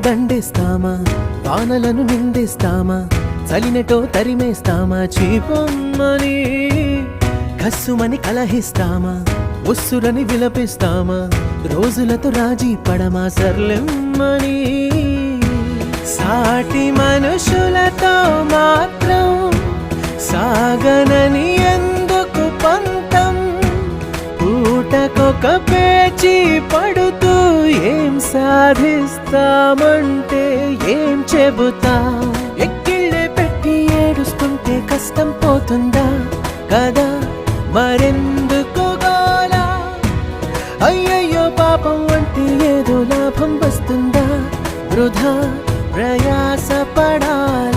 దండేస్తామా వానలను నిందిస్తామా చలినటో తరిమేస్తామా చీపొమ్మని కస్సుమని కలహిస్తామా ఉస్సురని విలపిస్తామా రోజులతో రాజీ పడమా సర్లెమ్మని సాటి మనుషులతో మాత్రం సాగనని ఎందుకు పంతం పూటకొక పేచి పడుతూ ఏం సాధిస్తామంటే ఏం చెబుతా ఎక్కిళ్ళే పెట్టి ఏడుస్తుంటే కష్టం పోతుందా కదా మరెందుకు గోలా అయ్యయ్యో పాపం అంటే ఏదో లాభం వస్తుందా వృధా ప్రయాస పడాలి